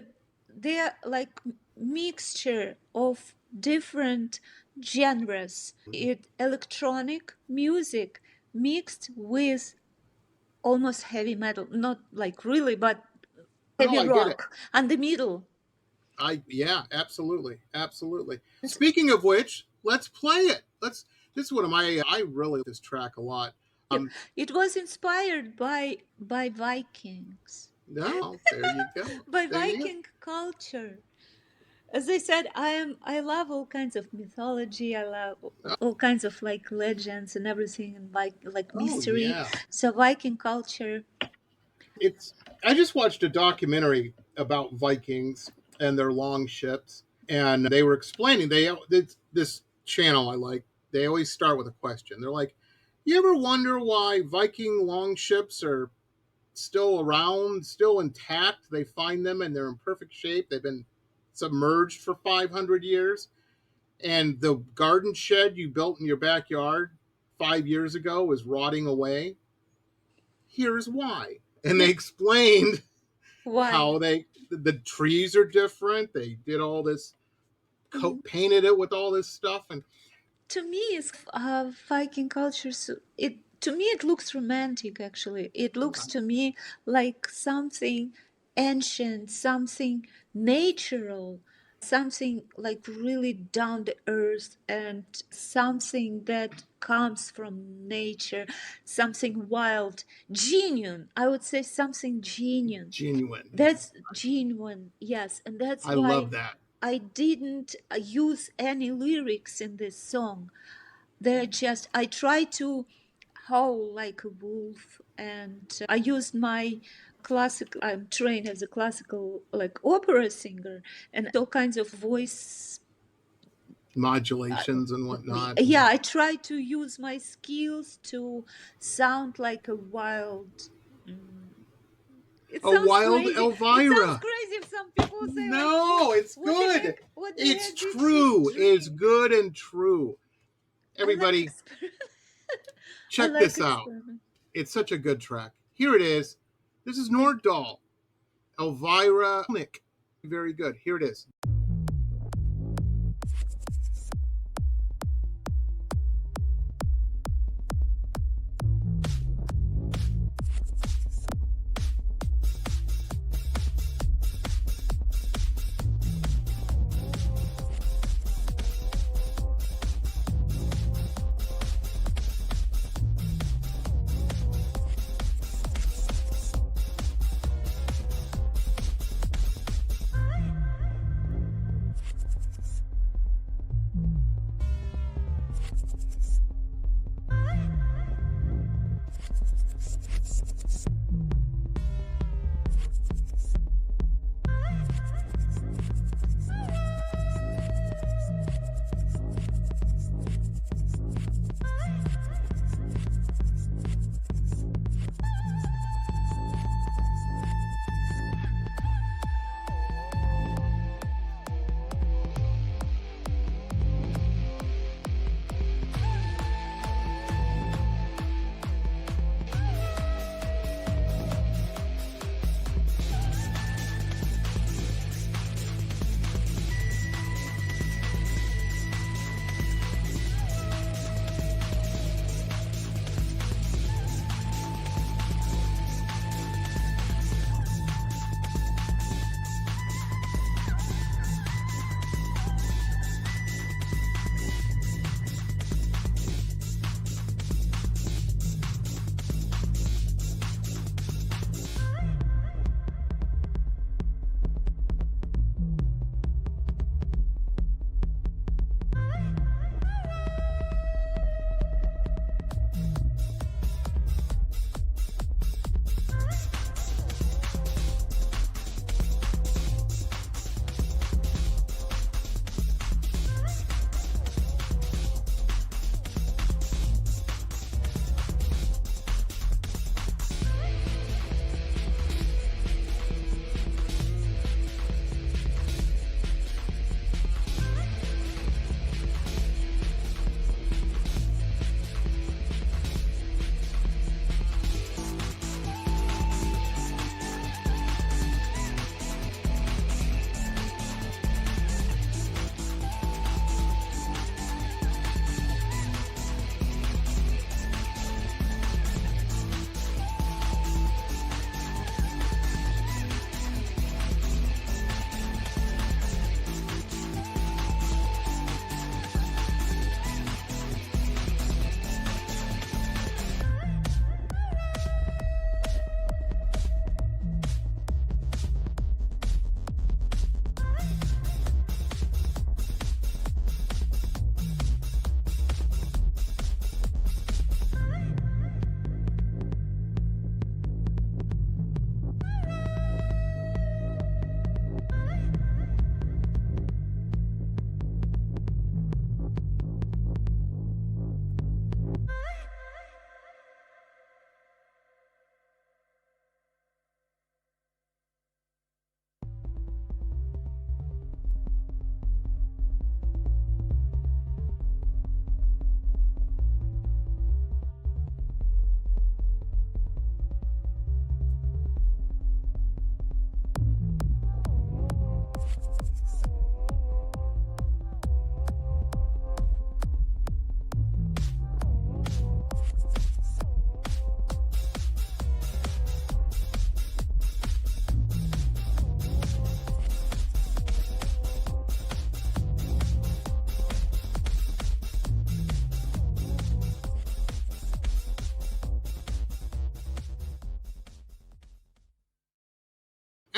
they're like mixture of different genres. It electronic music mixed with almost heavy metal, not like really, but heavy Oh, I get it. rock, and the middle. Yeah, absolutely, absolutely. Speaking of which, let's play it. This is one of my. I really like this track a lot. It was inspired by Vikings. No, there you go. By There you go. Viking culture. As I said, I love all kinds of mythology. I love all kinds of like legends and everything, and like Oh mystery. yeah. So Viking culture. I just watched a documentary about Vikings and their long ships, and they were explaining this channel I like. They always start with a question. They're like, "You ever wonder why Viking long ships are still around, still intact? They find them and they're in perfect shape. They've been submerged for 500 years, and the garden shed you built in your backyard 5 years ago is rotting away. Here's why." And they explained Why? how the trees are different. They did all this, painted it with all this stuff, and To me, it's Viking culture. So to me it looks romantic. Actually, it looks to me like something ancient, something natural, something like really down to earth, and something that comes from nature, something wild, genuine. I would say something genuine. genuine. That's genuine, yes, and that's I why love that. I didn't use any lyrics in this song. They're just, I try to howl like a wolf, and I used my I'm trained as a classical like opera singer, and all kinds of voice. Modulations and whatnot. Yeah, I try to use my skills to sound like a wild. It A sounds wild crazy. Elvira. It sounds crazy if some people say No, like, it's what the good. heck? What the It's heck did she true. It's dream? good and true. Everybody, check I like this out. experiment. It's such a good track. Here it is. This is Nordahl. Elvira Kalnik. Very good. Here it is.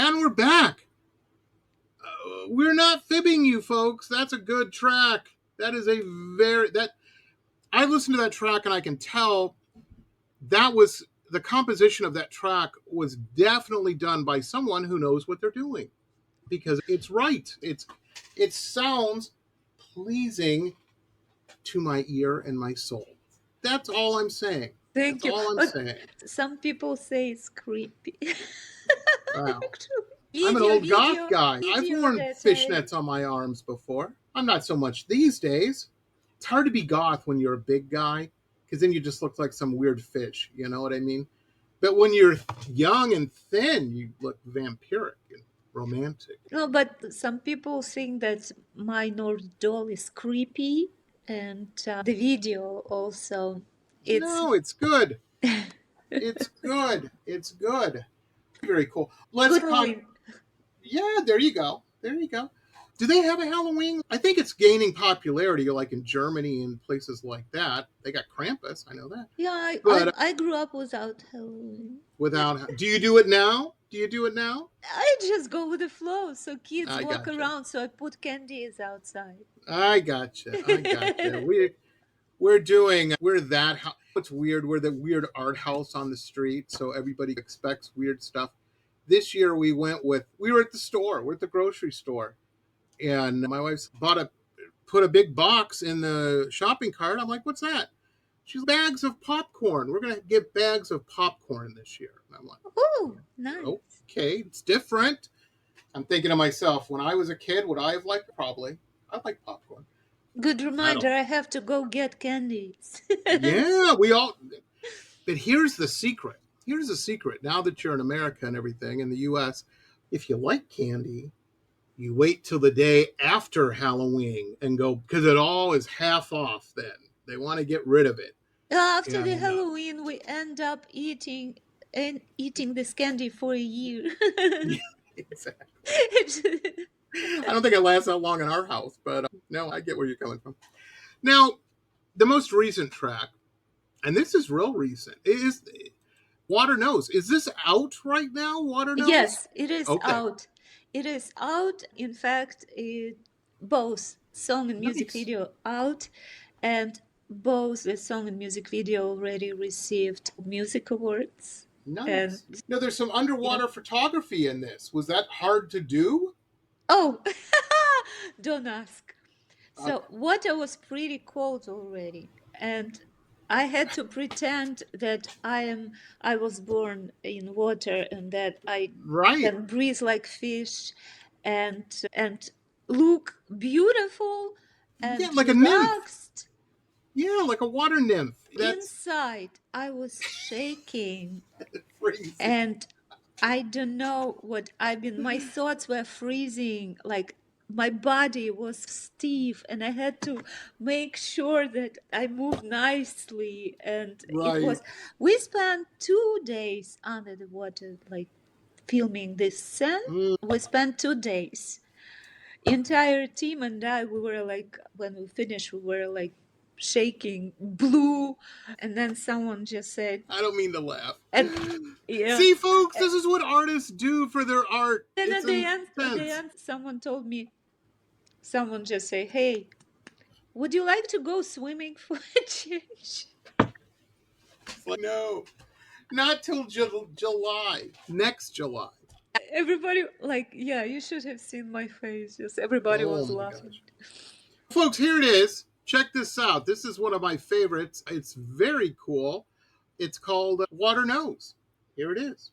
And we're back. We're not fibbing you, folks. That's a good track. That is a I listened to that track and I can tell that was the composition of that track was definitely done by someone who knows what they're doing, because it's right. It sounds pleasing to my ear and my soul. That's all I'm saying. Thank That's you. all I'm saying. Some people say it's creepy. Wow. I'm an old goth guy. I've worn fishnets on my arms before. I'm not so much these days. It's hard to be goth when you're a big guy, because then you just look like some weird fish. You know what I mean? But when you're young and thin, you look vampiric and romantic. No, but some people think that my North Doll is creepy, and the video also. No, it's good. It's good. It's good. Very cool. Let's talk. Yeah, there you go. There you go. Do they have a Halloween? I think it's gaining popularity, like in Germany and places like that. They got Krampus, I know that. Yeah, I grew up without Halloween. Do you do it now? Do you do it now? I just go with the flow. So kids walk around, so I put candies outside. I gotcha. We're that. It's weird. We're the weird art house on the street, so everybody expects weird stuff. This year we were at the store. We're at the grocery store, and my wife's put a big box in the shopping cart. I'm like, what's that? She's bags of popcorn. We're gonna give bags of popcorn this year. And I'm like, oh, nice. Okay, it's different. I'm thinking to myself, when I was a kid, would I have liked? Probably. I like popcorn. Good reminder. I have to go get candies. Yeah, but here's the secret. Here's the secret. Now that you're in America and everything, in the U.S., if you like candy, you wait till the day after Halloween and go, because it all is half off then. They want to get rid of it. After the Halloween, we end up eating this candy for a year. Yeah, exactly. I don't think it lasts that long in our house, but no, I get where you're coming from. Now, the most recent track, and this is real recent, is Water Nose. Is this out right now, Water Nose? Yes, it is out. It is out. In fact, both song and music video out, and both the song and music video already received music awards. Nice. Now, there's some underwater photography in this. Was that hard to do? Oh, don't ask. So water was pretty cold already, and I had to pretend that I was born in water and that I can breathe like fish and look beautiful and like relaxed. Yeah, like a water nymph. Inside, I was shaking and I don't know what my thoughts were freezing, like my body was stiff and I had to make sure that I moved nicely. And we spent 2 days under the water, like filming this scene. We spent 2 days. Entire team and I, we were like, when we finished, we were like shaking, blue, and then someone just said, I don't mean to laugh. And see, folks, this is what artists do for their art. Then at the end, someone just say, hey, would you like to go swimming for a change? It's like, no, not till July, next July. Everybody, like, you should have seen my face. Just everybody was laughing. Folks, here it is. Check this out. This is one of my favorites. It's very cool. It's called Water Nose. Here it is.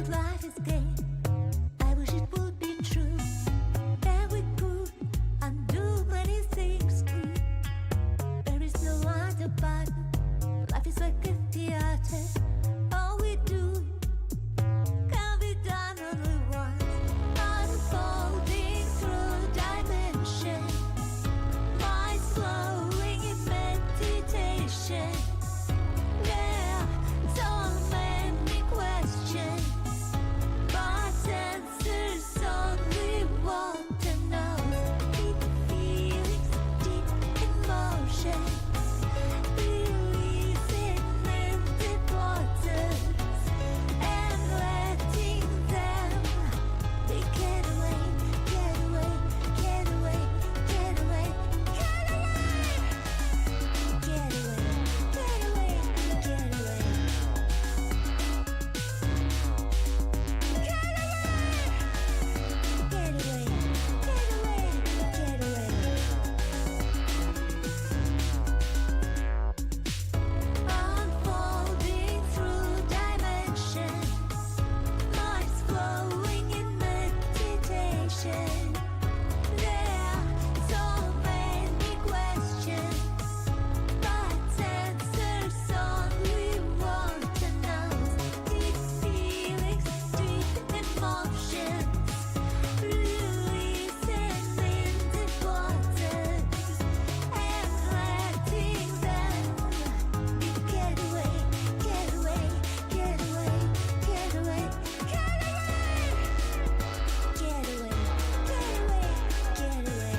life is game. I wish it would be true. That we could undo many things. There is no other button. Life is like a theater. All we do can be done only once. Unfolding through dimensions. Mind flowing in meditation. There are so many questions, but answers only want to know. Deep feelings, deep emotion, releasing in deep waters and letting them they get away, get away, get away, get away, get away, get away, get away, get away, get away, get away, unfolding through dimensions, minds flowing in meditation. There are so many questions, but answers only want to know. Deep feelings, deep emotions, releasing in the waters and letting them get away, get away, get away, get away, get away, get away, get away, get away, get away, get away, get away.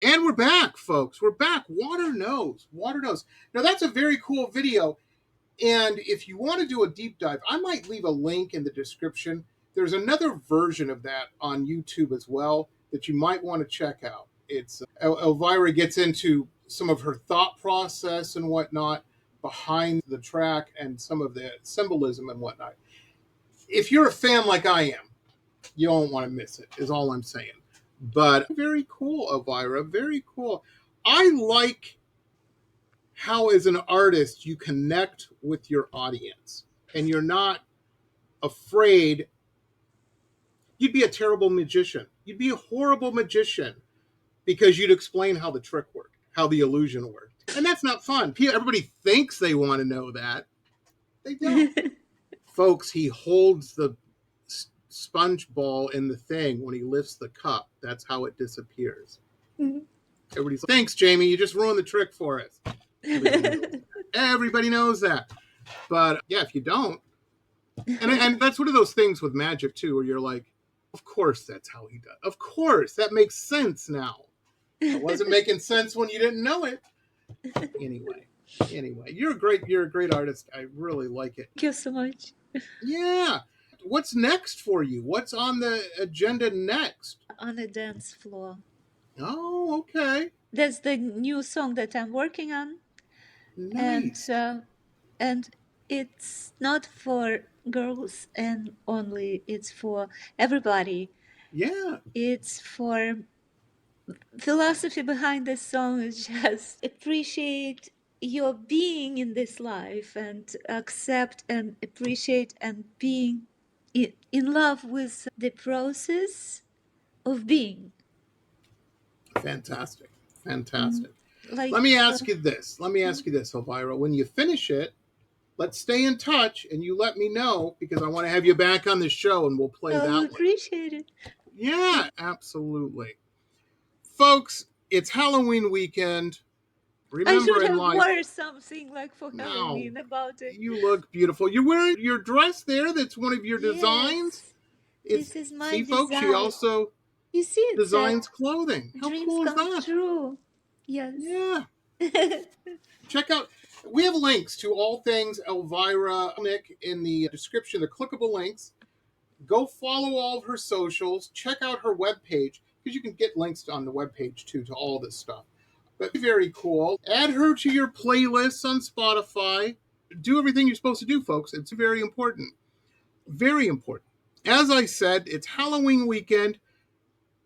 And we're back, folks. We're back. Water Knows. Water Knows. Now, that's a very cool video. And if you want to do a deep dive, I might leave a link in the description. There's another version of that on YouTube as well that you might want to check out. It's Elvira gets into some of her thought process and whatnot behind the track and some of the symbolism and whatnot. If you're a fan like I am, you don't want to miss it, is all I'm saying. But very cool, Elvira, very cool. I like how, as an artist, you connect with your audience and you're not afraid. You'd be a terrible magician. You'd be a horrible magician because you'd explain how the trick worked, how the illusion worked. And that's not fun. Everybody thinks they want to know that. They don't. Folks, he holds the sponge ball in the thing when he lifts the cup. That's how it disappears. Everybody's like, thanks, Jamie. You just ruined the trick for us. Everybody knows that. But yeah, if you don't, and that's one of those things with magic too, where you're like, of course that's how he does. Of course, that makes sense now. It wasn't making sense when you didn't know it. Anyway, you're a great artist. I really like it. Thank you so much. Yeah. What's next for you? What's on the agenda next? On the dance floor. Oh, okay. That's the new song that I'm working on. Nice. And it's not for girls and only, it's for everybody. Yeah. It's for philosophy behind the song is just appreciate your being in this life and accept and appreciate and being in love with the process of being. Fantastic. Like, Let me ask you this, Elvira. When you finish it, let's stay in touch and you let me know because I want to have you back on the show and we'll play that one. Appreciate it. Yeah, absolutely. Folks, it's Halloween weekend. Remember, I should have in life, worn something like for Halloween about it. You look beautiful. You're wearing your dress there. That's one of your designs. This is my see, design. Folks, she also designs clothing. How dreams cool is come that? True. Yes. Yeah. Check out. have links to all things Elvira Kalnik in the description, the clickable links. Go follow all of her socials. Check out her webpage, because you can get links on the webpage, too, to all this stuff. But very cool. Add her to your playlists on Spotify. Do everything you're supposed to do, folks. It's very important. Very important. As I said, it's Halloween weekend.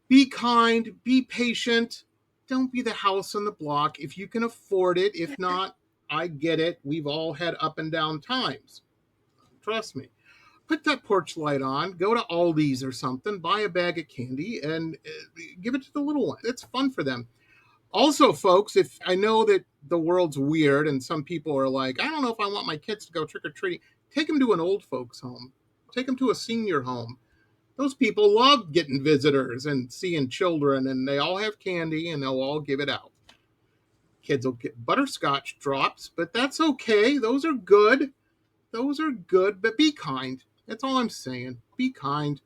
Be kind. Be patient. Don't be the house on the block if you can afford it. If not, I get it. We've all had up and down times. Trust me. Put that porch light on, go to Aldi's or something, buy a bag of candy, and give it to the little one. It's fun for them. Also, folks, if I know that the world's weird and some people are like, I don't know if I want my kids to go trick-or-treating, take them to an old folks home. Take them to a senior home. Those people love getting visitors and seeing children, and they all have candy, and they'll all give it out. Kids will get butterscotch drops, but that's okay. Those are good. Those are good, but be kind. That's all I'm saying. Be kind.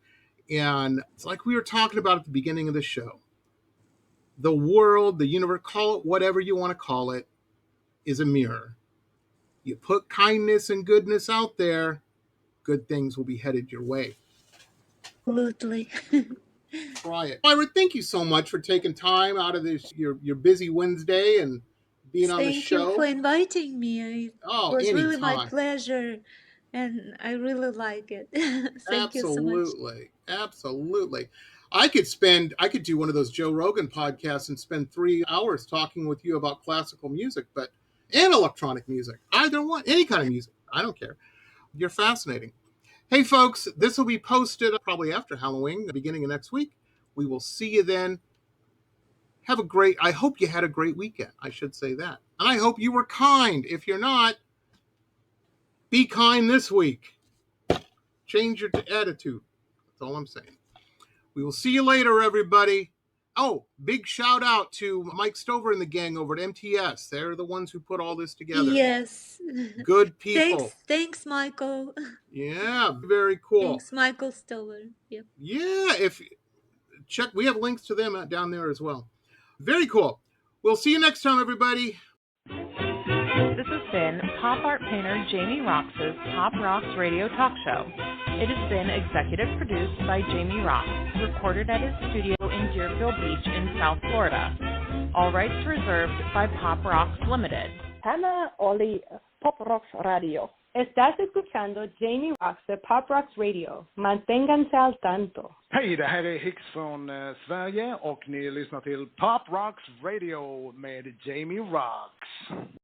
And it's like we were talking about at the beginning of the show. The world, the universe, call it whatever you want to call it, is a mirror. You put kindness and goodness out there, good things will be headed your way. Absolutely. Try it. Elvira, thank you so much for taking time out of this your busy Wednesday and being on the show. Thank you for inviting me. It was anytime. really my pleasure, and I really like it. Thank you so much. Absolutely. I could do one of those Joe Rogan podcasts and spend 3 hours talking with you about classical music, and electronic music. Either one, any kind of music. I don't care. You're fascinating. Hey, folks, this will be posted probably after Halloween, the beginning of next week. We will see you then. I hope you had a great weekend. I should say that. And I hope you were kind. If you're not, be kind this week. Change your attitude. That's all I'm saying. We will see you later, everybody. Oh, big shout out to Mike Stover and the gang over at MTS. They're the ones who put all this together. Yes. Good people. Thanks, Michael. Yeah, very cool. Thanks, Michael Stover. Yep. Yeah, we have links to them down there as well. Very cool. We'll see you next time, everybody. This has been pop art painter Jamie Roxx's Pop Roxx Radio Talk Show. It has been executive produced by Jamie Roxx, recorded at his studio in Deerfield Beach in South Florida. All rights reserved by Pop Roxx Limited. Hannah Oli, Pop Roxx Radio. Estás escuchando Jamie Roxx de Pop Roxx Radio. Manténganse al tanto. Hej, det här är Hicks från Sverige och ni lyssnar till Pop Roxx Radio med Jamie Roxx.